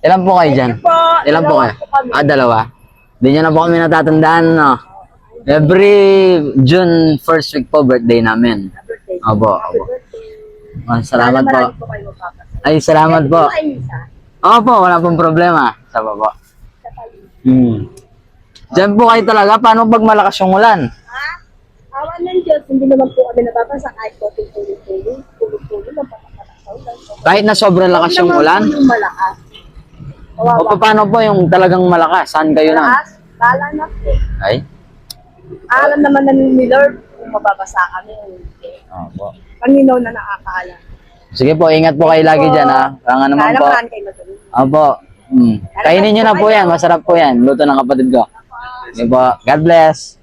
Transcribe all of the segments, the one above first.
Ilan po kayo dyan? Po, Ilan po dalawa kayo? po kami. Dalawa. Hindi nyo na po kami natatandaan, no? Every June first week po, birthday namin. Birthday. Opo, Happy opo. birthday. Salamat po. Marami po kayo magpapasaya. Ay, salamat po. Ay, Nisa. Opo, wala pong problema. Saba po. Sa paligid. Diyan po kayo talaga. Paano pag malakas yung ulan? Ha? Awan ng Diyos, hindi naman po kami nababasa kahit po tulog-tulog. Tulog-tulog lang papakatasaw. Kahit na sobrang lakas yung ulan? Yung malakas. O paano po yung talagang malakas? Saan kayo lang? Malakas? Kala na po. Ay? Alam naman na ni Lord kung mababasa kami. Hindi. Opo. Panginoon na nakakaalam. Sige po, ingat po kayo lagi dyan, ha? Kaya naman po. Kailangan kayo matulog. Opo. Kainin nyo na po yan. Masarap po yan. Luto ng kapatid ko. Sige po. God bless.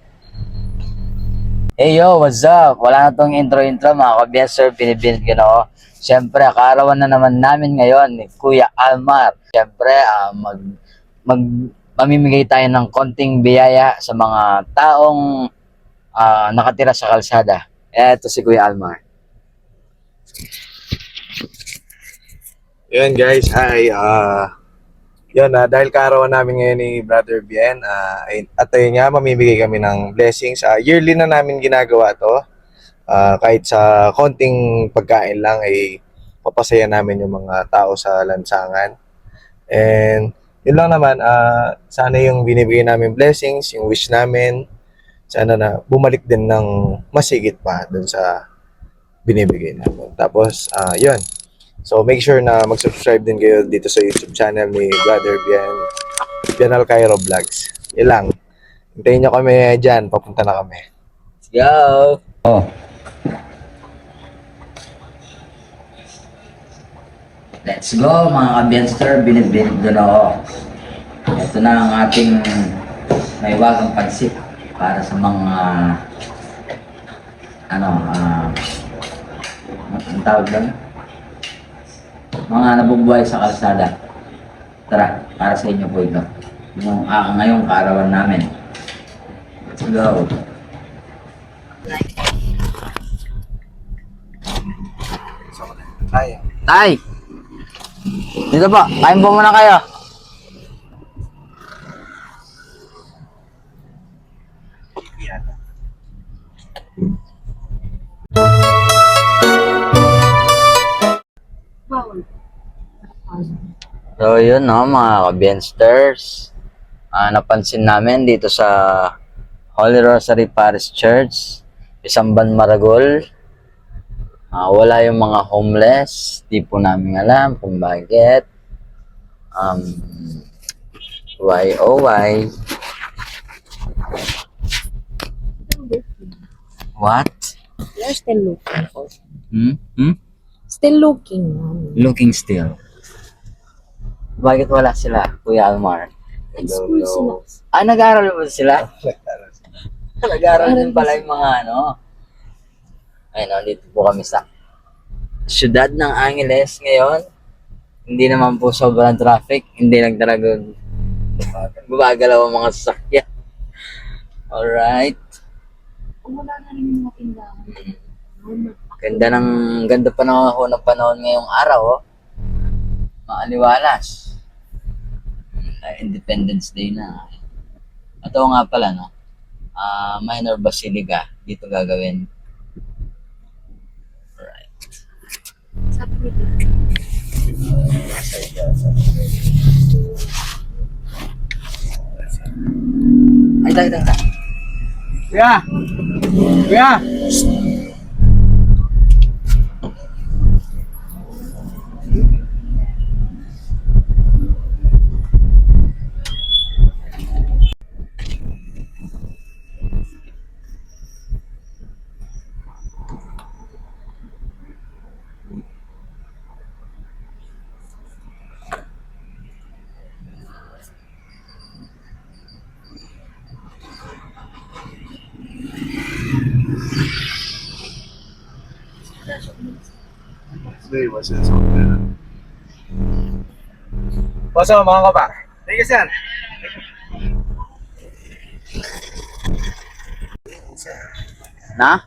Hey yo, what's up? Wala na tong intro-intro mga kabiyensir, binibinit ko na ako. Siyempre, kaarawan na naman namin ngayon ni Kuya Almar. Siyempre, mamimigay tayo ng konting biyaya sa mga taong nakatira sa kalsada. Eto si Kuya Almar. Yun guys, yun, dahil kaarawan namin ngayon ni Brother Bien, at ayun nga, mamimigay kami ng blessings. Yearly na namin ginagawa to. Kahit sa konting pagkain lang ay papasaya namin yung mga tao sa lansangan. And yun lang naman, sana yung binibigay namin blessings, yung wish namin, sana na bumalik din ng masigit pa dun sa binibigay namin. Tapos, yun. So make sure na mag-subscribe din kayo dito sa YouTube channel ni Brother Bien, Bien Alcairo Vlogs. Yun lang. Hintayin nyo kami dyan, papunta na kami. Let's go! Oh. Let's go mga kabienster, binibinit doon ako. Ito na ang ating may wagang pansit para sa mga ang tawag lang? Mga nabubuhay sa kalsada. Tara, para sa inyo po ito. Yung ngayong kaarawan namin. Let's go! Tayo. Tay! Dito po, kain po muna kayo. So yun no, mga kabiensters. Napansin namin dito sa Holy Rosary Parish Church, Isamban Maragol. Wala yung mga homeless. Di po namin alam kung bakit. Why oh why? What? You're still looking. Still looking. looking still. Bakit wala sila, Kuya Almar? School sila. Nag-aaral ba sila? Nag-aaral din pala yung mga Ayun, dito po kami sa siyudad ng Angeles ngayon. Hindi naman po sobrang traffic. Hindi lang talaga gumagalaw ang mga sasakyan. Alright. Wala na rin yung mga tindahan. Ganda pa ng panahon ngayong araw, oh. Maaliwalas. Independence Day na. Ito nga pala, no? Minor Basilica. Dito gagawin. Alright. Sabi nito. Ay, tayo. Kuya! Kuya! Boso, mga ka ba? Thank you, sir. Na?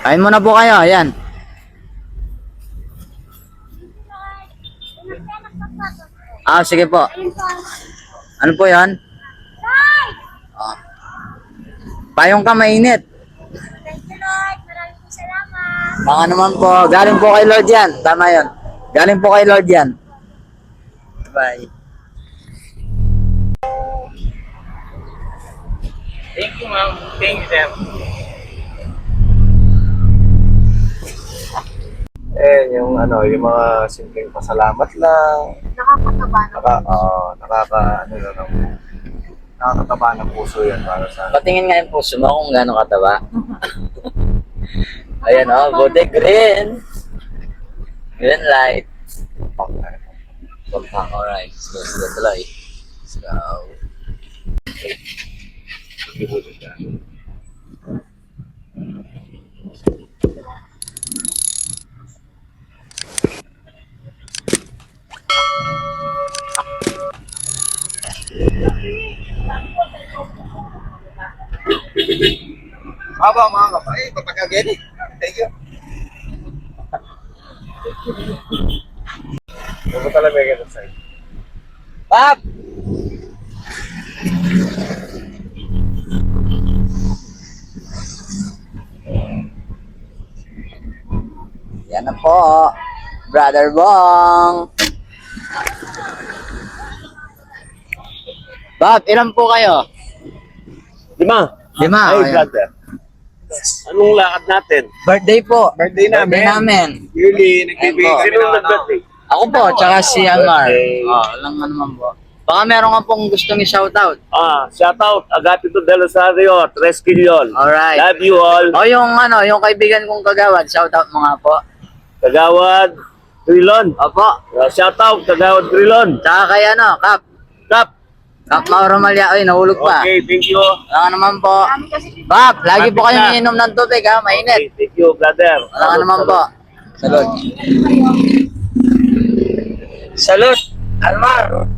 Kain muna po kayo, ayan. Ah, sige po. Ano po yan? Ah. Payong ka mainit. Thank you, Lord. Maraming salamat. Mga naman po, galing po kay Lord yan. Tama yun. Galing po kay Lord yan. Bye. Thank you, ma'am. Thank you, sir. Yung ano, yung mga simpleng pasalamat lang. Nakakataba na. Nakakataba ng puso yan para sa Patingin nga yung puso mo kung gaano kataba. Ayan o, buti green. Green light. Alright, let's go to the tuloy. Let's go. Haba mga kapay, papagagin. Thank you. Huwag talaga may ganun sa'yo. Pap! Yan na po, Brother Bong. Bob, ilan po kayo? 5. Lima. Ay, Ayan. brother. Anong lakad natin? Birthday po. Birthday namin. Birthday namin. Yearly, nagbibigay Ayun po. kami Sino ng ano. nag-birthday? Ako po, tsaka si Amar. Birthday. Lang nga naman po. Baka meron ka pong gustong i-shoutout. Shout out, Agapito Del Rosario, Tres Quilion. Alright. Love you all. O yung kaibigan kong kagawad, shoutout mo nga po. Kagawad Trilon. Opo. Shout out, Kagawad Trilon. Tsaka kay Kap. Kap Mauro Malya. Ay, nahulog pa. Okay, thank you. Wala naman po. Bab, lagi po kayo iinom ng tubig ha, mainit. Okay, thank you, brother. Wala naman po. Salud. Salud. Almar.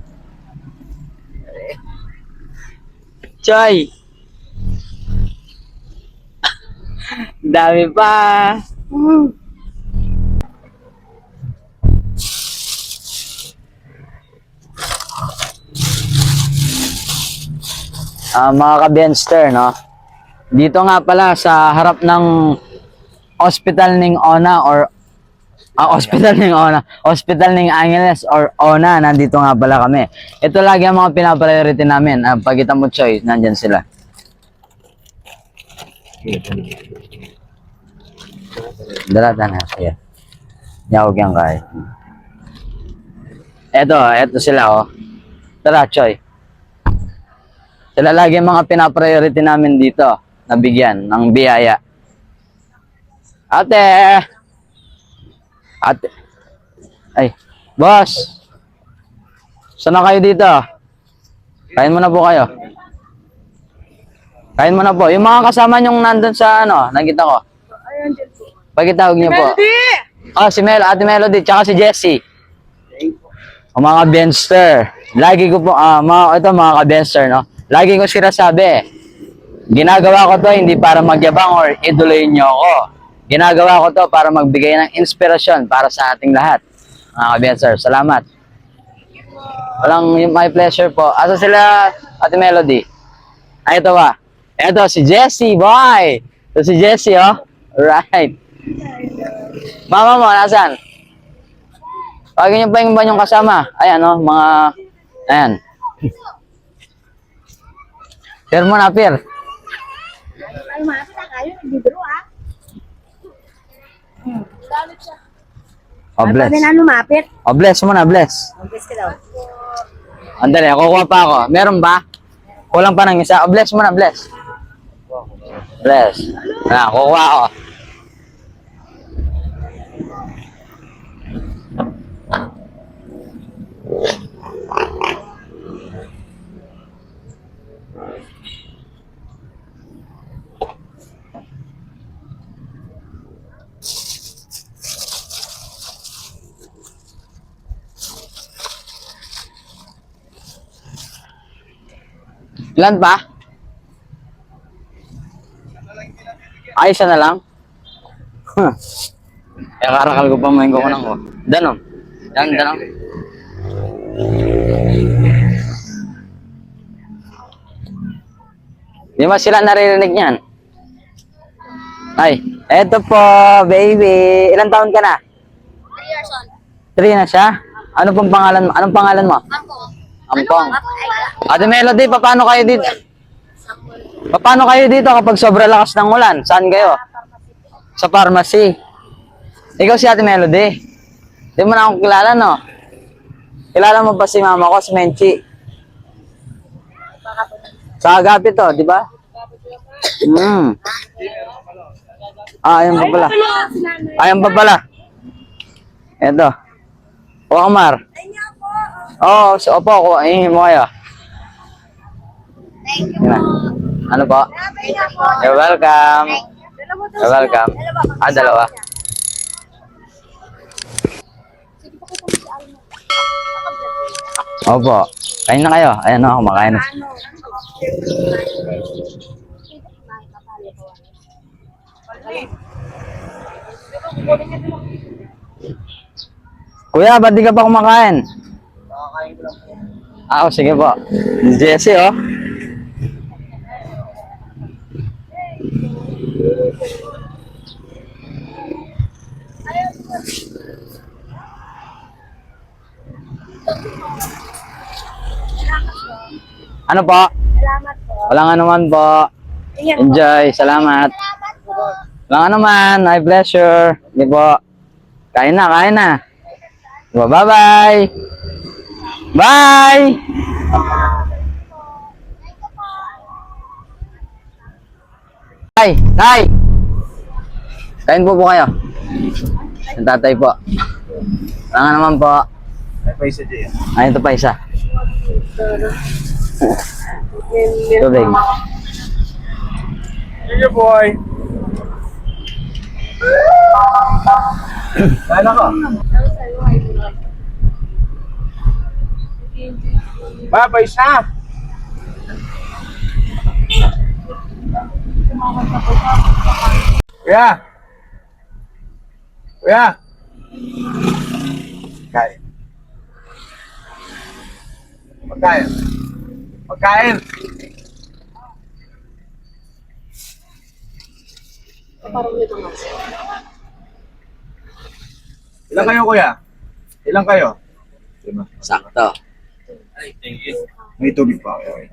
Choy. Dami pa. Mga ka-Benster, no? Dito nga pala sa harap ng Hospital ning Ona or Hospital ning Ona, Hospital ning Angeles or Ona, nandito nga pala kami. Ito lagi ang mga pinapriority namin. Pagkita mo, Choy, nandyan sila. Dalata na siya. Yawag yan kahit. Eto sila, oh. Tara, Choy. Sila lagi ang mga pinapriority namin dito na bigyan ng biyaya. Ate! Ay, boss! Saan na kayo dito? Kain muna po kayo. Kain muna po. Yung mga kasama nyong nandun sa nakita ko. Ayan din po. Pagkitawag niyo po. Si Ate Melody, tsaka si Jessie. O mga Benster. Lagi ko po, mga ka-Benster, no? Lagi ko sinasabi, ginagawa ko to hindi para magyabang or idoloyin nyo ako. Ginagawa ko to para magbigay ng inspirasyon para sa ating lahat. Mga ka-Benster, salamat. My pleasure po. Asa sila, Ate Melody? Ay, ito ba? Ito, si Jessie, boy! Ito si Jessie, oh. Alright. Mama mo, nasan? Pagin niyo pa yung banyong kasama. Ayan, oh, mga... Ayan. Pier mo na, Pier. Ay, mati na kayo. Nagbibiro, ah. Oh, bless. Pwede na lumapit. Oh, bless mo na, bless. Bless ka daw. Andali, kukuha pa ako. Meron ba? Kulang pa ng isa. Oh, bless mo na, bless. Bless. Kukuha ako. Ilan pa? Ay, isa na lang? Kaya karakal ko pa main ko nang ko. Danom. Yan, danom. Di ba sila naririnig niyan? Ay, eto po, baby. Ilang taon ka na? 3 years old. 3 na siya? Ano pong pangalan mo? Anong pangalan mo? Ampong. Ate Melody, paano kayo dito? Paano kayo dito kapag sobra lakas ng ulan? Saan kayo? Sa pharmacy. Ikaw si Ate Melody. Di mo na akong kilala, no? Kilala mo ba si mama ko, si Menchi? Sa Agapit to, di ba? Ayan pa pala. Ayan pa pala. Eto. O, Amar. Oo, opo ako. Ayun mo kayo. Thank you Yan na. po. Ano po? Thank you po. You're welcome. You're welcome. Dalawa. Opo. Kain na kayo. Ayan na, kumakain na. Kuya, ba't di ka pa kumakain? Ah, oh, sige po. Jesse, oh. Ano po? Salamat po. Walang anuman po. Enjoy. Salamat. Walang anuman. My pleasure. Hindi po. Kain na, kain na. Bye-bye. Bye! Tay! Tay! Kain po kayo. Yung tatay po. Walang naman po. Ay, pa isa dyan. Ay, ito pa isa. Tubig. Sige, boy. Kala ka? Ba, pa isa. Kuya. Kuya. Kain. Pagkain. Pagkain. Ilan kayo, kuya? Ilan kayo? Lima. Sakto. May tubig pa. Okay.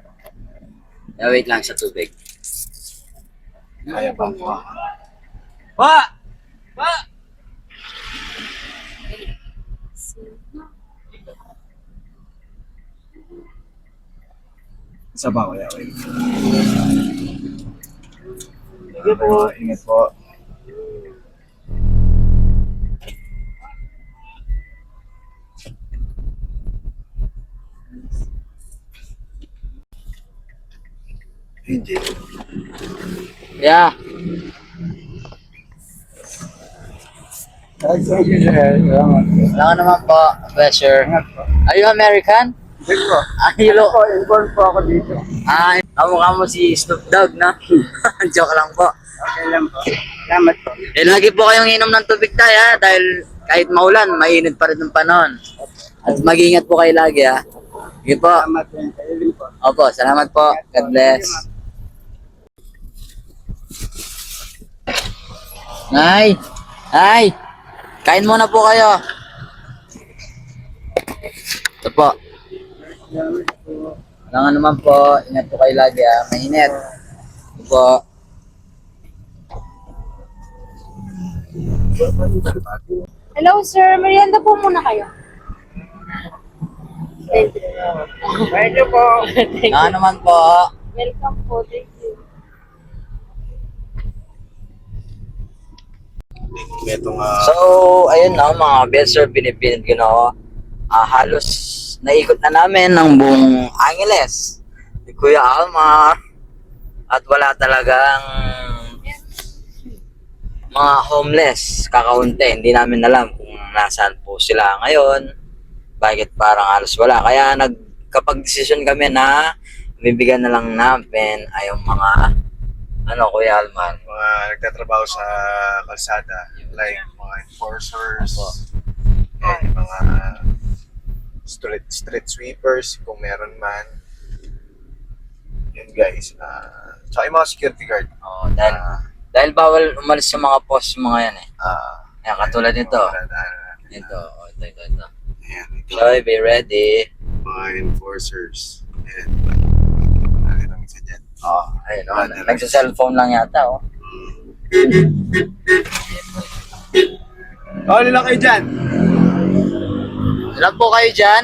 Wait lang sa tubig. Kaya pa. Pa! Pa! Isa pa, kuya. Okay. Sige po. Ingat po. Hindi. Yeah. Wala naman po. Pleasure. Are you American? Hello. Inborn po ako dito. Kamukha mo si Snoop Dogg, no? Joke lang po. Okay lang po. Salamat po. Lagi po kayong inom ng tubig tayo, ha? Dahil kahit maulan, mainit pa rin ng panahon. At mag-ingat po kayo lagi, ha? Sige po. Salamat po. Kailin po. Opo, salamat po. God bless. Nay! Nay! Kain muna po kayo. Ito po. Wala nga naman po. Ingat po kayo lagi, ha? Mainit. Ito po. Hello, sir. Merienda po muna kayo. Thank you po. Wala nga naman po. Welcome po. Thank you. Itong So, ayun na mga best sir, pinipinit ko na ako. Halos naikot na namin ng buong Angeles ni Kuya Almar at wala talagang mga homeless, kakaunti. Hindi namin alam kung nasaan po sila ngayon, bakit parang halos wala. Kaya nagkapag-desisyon kami na bibigyan na lang namin ay yung mga Ano, Kuya Alman? mga nagtatrabaho sa kalsada, like mga enforcers, and mga street sweepers kung meron man. Yun guys. Tsaka yung mga security guard. Oh, dahil bawal umalis yung mga post yung mga yan eh. Ayan, katulad nito. Ito, ito. Ayan, ito. Choy, be ready. Mga enforcers. Ayan. Ang isa dyan. Oh, ayun, nagsa-cellphone lang yata, oh. Oh, nila kayo dyan. Ilan po kayo dyan?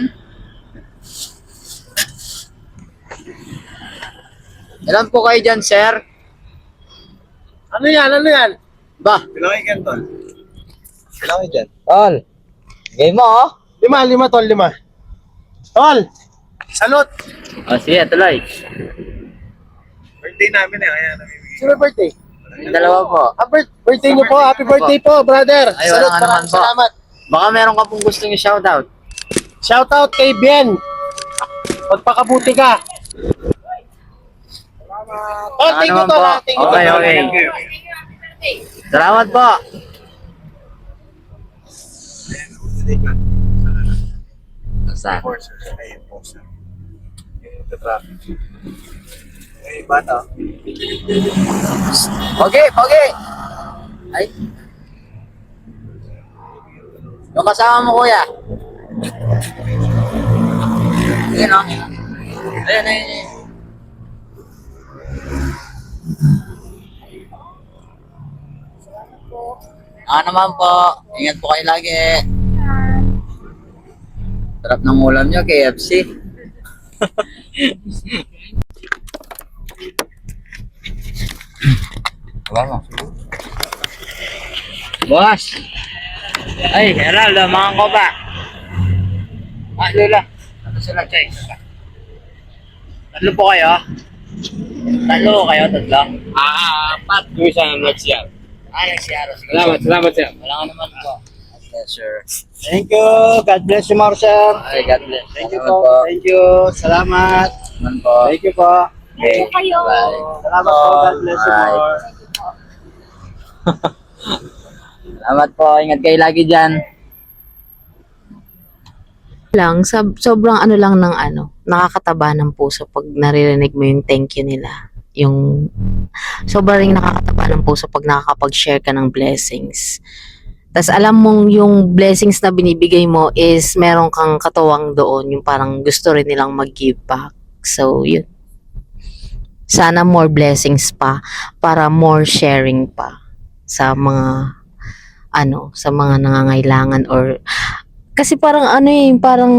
Ilan po kayo dyan, sir? Ano yan? Ba, Nila kayo dyan, tol. Nila kayo dyan. tol. Game mo, oh. 5, tol, 5. Tol! Salute! Oh, sige, tuloy. Birthday namin eh, kaya namimigay. Sino birthday? Yung dalawa po. Birthday niyo po. Happy birthday po, brother. Ay, Salute, wala nga naman maraming po. salamat. Baka meron ka pong gustong i-shoutout. Shoutout kay Bien. Pagpakabuti ka. Oh, thank you, naman tol. po. Thank you, Okay, tol. okay. Salamat po. Saan? Enforcers. Ay, enforcer. Yung traffic. Ay, bata. Okay. Ay. Yung kasama mo, kuya. Ayun, oh. Ayun. Naman po. Ingat po kayo lagi. Sarap ng ulam nyo, KFC. Wala mo. Boss! Ay, Herald, mga ko ba? Lola. Ano sila, Chay? Tatlo po kayo? Tatlo kayo, tatlo? Apat. Yung isa next year. Next year. Sige. Salamat, sir. Wala ka naman po. Pleasure. Thank you. God bless you, Marcel. Ay, God bless. Thank you Salamat po. Thank you. Salamat. Naman po. Thank you po. Okay. kayo. Bye. Salamat po. God bless you Bye. more. Salamat po. Ingat kayo lagi dyan. Lang, sobrang ano lang ng nakakataba ng puso pag naririnig mo yung thank you nila. Yung sobrang nakakataba ng puso pag nakakapag-share ka ng blessings. Tas alam mong yung blessings na binibigay mo is meron kang katuwang doon, yung parang gusto rin nilang mag-give back. So, yun. Sana more blessings pa para more sharing pa sa mga sa mga nangangailangan or kasi parang parang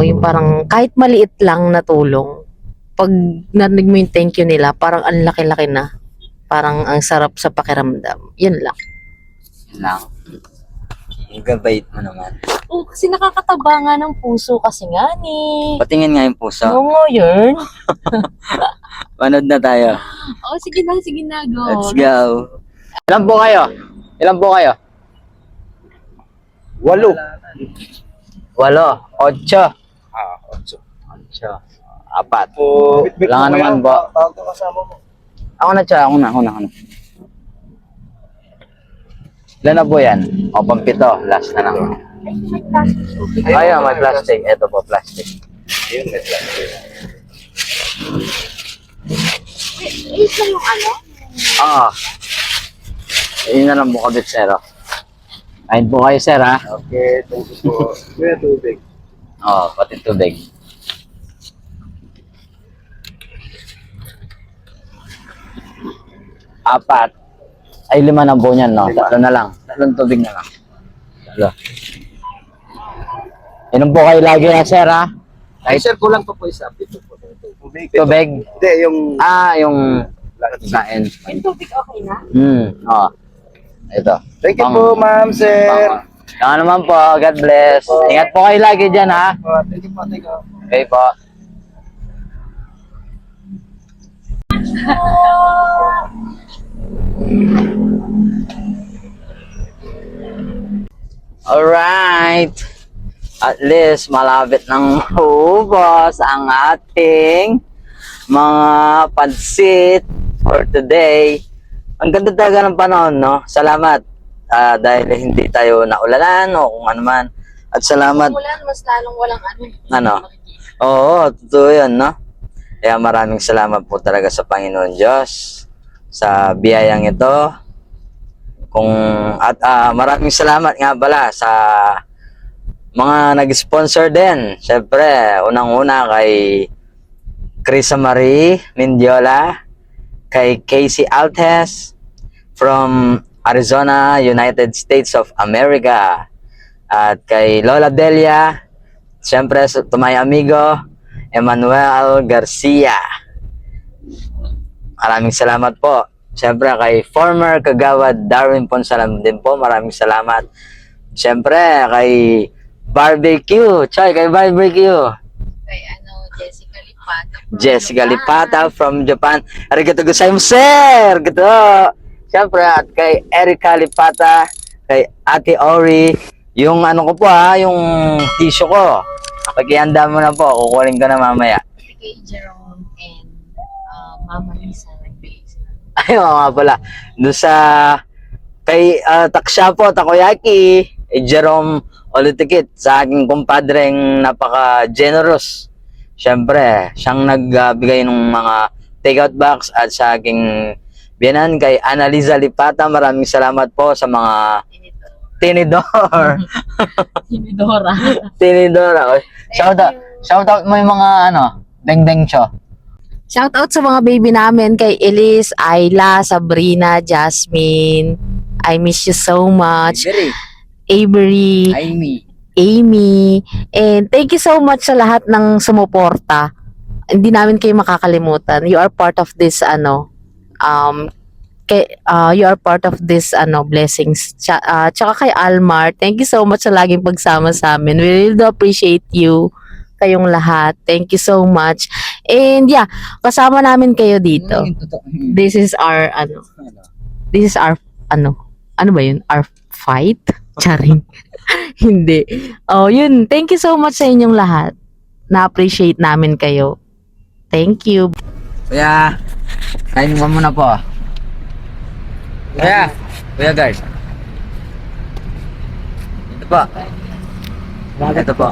yung parang kahit maliit lang na tulong, pag narinig mo yung thank you nila, parang ang laki-laki na. Parang ang sarap sa pakiramdam. Yun lang. Yun lang. Ang gabait mo naman. Oh, kasi nakakataba nga ng puso kasi nga ni. Patingin nga yung puso. Oo nga yun. Panood na tayo. Oh, sige na, go. Let's go. Ilan po kayo? 8. 8. 8. 8. 4. Po, Wala nga naman po. Tawag ko kasama mo. Ako na. Ilan na po yan? O, pampito. Last na lang. Ayun, may plastic. Ito po, plastic. Ayun, may plastic. Ito yung Ah. Yun na lang po kabit, sir. Kain po kayo, sir, ha? Okay, thank you po. Kuya, tubig. Oo, pati tubig. Apat. Ay, 5 na po niyan, no? 3 na lang. 3 tubig na lang. 3. Inom po kayo lagi, ha, sir, ha? Ay, sir, kulang pa po isa. Ito po. Tubig. Tubig. Hindi, yung... Yung kain. Yung tubig okay na? Oo. Ito. Thank you po, ma'am, sir. Yan naman po. God bless. Ingat po kayo lagi dyan, ha? Thank you po, thank you. Okay po. Alright. At least malapit ng maubos ang ating mga pansit for today. Ang ganda talaga ng panahon, no? Salamat. Dahil hindi tayo naulanan o kung ano man. At salamat. Umulan, mas lalong walang Ano? Oo, totoo yan, no? Kaya maraming salamat po talaga sa Panginoon Diyos sa biyayang ito. Maraming salamat nga pala sa mga nag-sponsor din. Siyempre, unang-una kay Crisa Marie Mendiola, kay Casey Altes from Arizona, United States of America, at kay Lola Delia, siyempre to my amigo Emmanuel Garcia. Maraming salamat po. Siyempre kay former Kagawad Darwin Ponsalam din po, maraming salamat. Siyempre kay Barbecue, kay Barbecue. Kay Jessica Lipata. Jessica Lipata from Japan. Arigato gozaimasu, sir! Gato! Siyempre, at kay Erica Lipata, kay Ate Ori, yung ko po yung tissue ko. Pagihanda mo na po, kukunin ko na mamaya. Kay Jerome and Mama Lisa, nagbigay sila. Ay, nga pala. Doon sa, kay Taksha po, Takoyaki, Jerome Olitikit, sa aking kumpadreng napaka-generous. Siyempre, siyang nagbigay ng mga takeout box at sa aking biyanan kay Annalisa Lipata. Maraming salamat po sa mga tinidor. Tinidora. Tinidora. Shout out mo yung mga deng-deng cho. Shout out sa mga baby namin kay Elise, Ayla, Sabrina, Jasmine. I miss you so much. Avery, Amy, and thank you so much sa lahat ng sumuporta. Hindi namin kayo makakalimutan. You are part of this you are part of this blessings. Tsaka kay Almar, thank you so much sa laging pagsama sa amin. We really do appreciate you, kayong lahat. Thank you so much. And yeah, kasama namin kayo dito. This is our ano ba yun? Our fight? Charing. Hindi. Oh, yun. Thank you so much sa inyong lahat. Na-appreciate namin kayo. Thank you. Kuya, kain mo muna po. Kuya guys. Ito po.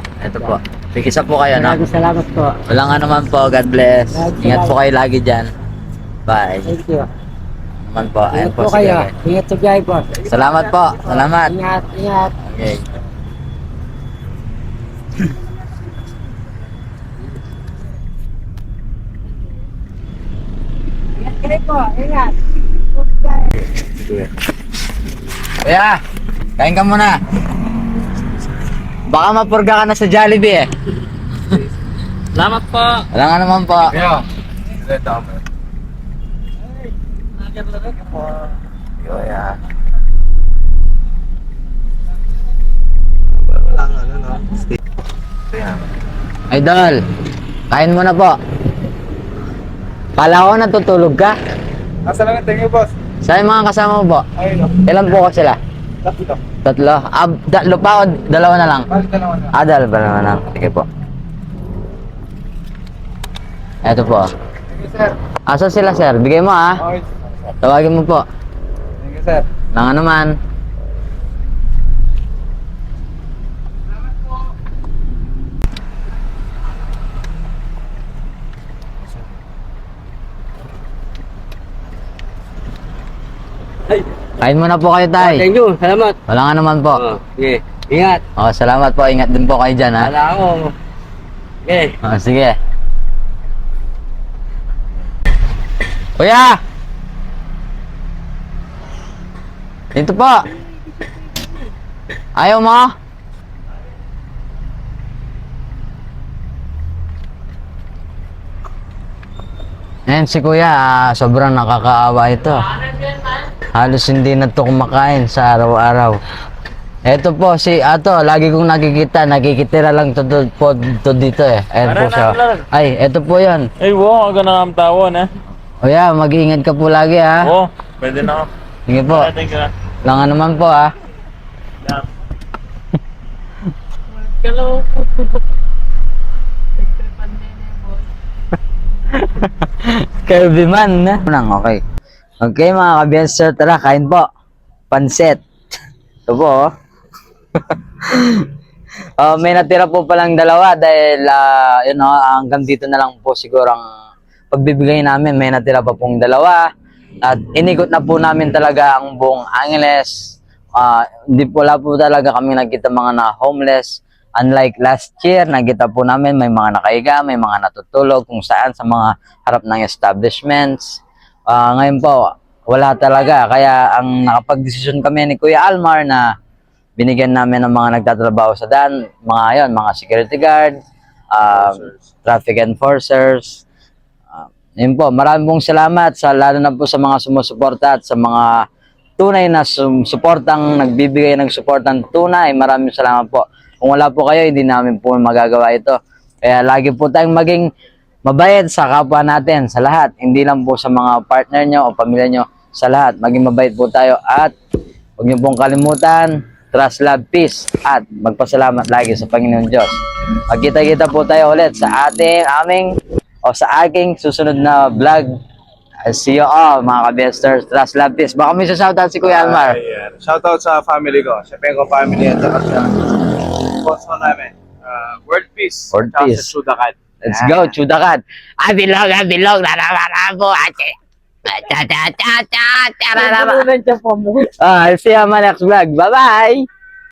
Pikisa po kayo, no? Salamat po. Walang naman po. God bless. Ingat po kayo lagi dyan. Bye. Thank you. Naman po. Ayan Ingat po kayo. Ingat sa biyahe po. Salamat po. Salamat. Ingat. Okay. Ingat po. Ingat. Kuya, kain ka muna. Baka mapurga ka na sa Jollibee eh. Salamat po. Wala naman po. Kuya. Idol, kain mo na po. Kala ko natutulog ka. Salamat, thank you, boss. Saan yung mga kasama mo po? Ayun, Ilan po sila? dito. Tatlo? Tatlo pa o dalawa na lang? Dalawa na. Dalawa na lang. Sige po. Eto po. Thank you, sir. Asa sila sir? Bigay mo Okay. Tawagin mo po. Thank you, sir. Nang naman. Kain muna po kayo, tay. Thank you. Salamat. Wala nga naman po. Okay. Ingat. Salamat po. Ingat din po kayo dyan, ha? Wala ako. Okay. Sige. Kuya! Dito po. Ayaw mo? Ayan si kuya, sobrang nakakaawa ito. Halos hindi na ito kumakain sa araw-araw. Ito po si Ato, lagi kong nakikitira lang to dito eh. Ayan po siya. Ay, ito po yan. Ay, wow, aga na ang tawon, eh. Kuya, mag-iingat ka po lagi ha. Oo, pwede na ako. Sige po. Thank you. Langan naman po ha. Kirby man. Okay. Okay mga kabiyenser, tara kain po. Pansit. Ito po oh. May natira po palang dalawa dahil hanggang dito na lang po siguro ang pagbibigay namin. May natira pa pong dalawa at inikot na po namin talaga ang buong Angeles. Hindi po wala po talaga kami nakita mga na homeless. Unlike last year, nakita po namin may mga nakahiga, may mga natutulog kung saan sa mga harap ng establishments. Ngayon po, wala talaga. Kaya ang nakapag-desisyon kami ni Kuya Almar na binigyan namin ng mga nagtatrabaho sa daan, mga security guard, traffic enforcers. Yun po, maraming pong salamat lalo na po sa mga sumusuporta at sa mga tunay na suportang nagbibigay ng suportang tunay. Maraming salamat po. Kung wala po kayo, hindi namin po magagawa ito. Kaya lagi po tayong maging mabait sa kapwa natin, sa lahat. Hindi lang po sa mga partner nyo o pamilya nyo, sa lahat. Maging mabait po tayo at huwag nyo pong kalimutan, trust, love, peace, at magpasalamat lagi sa Panginoon Diyos. Magkita-kita po tayo ulit sa sa aking susunod na vlog. See you all, mga ka-besters. Trust, love, peace. Baka may shoutout si Kuya Almar. Ayan. Shoutout sa family ko. Sa Pengo family at saka sa boss ko namin. World Peace. World At saka Peace. sa Chudakat. Let's go, Chudakat. Abilog, narabara po. I'll see you on my next vlog. Bye-bye!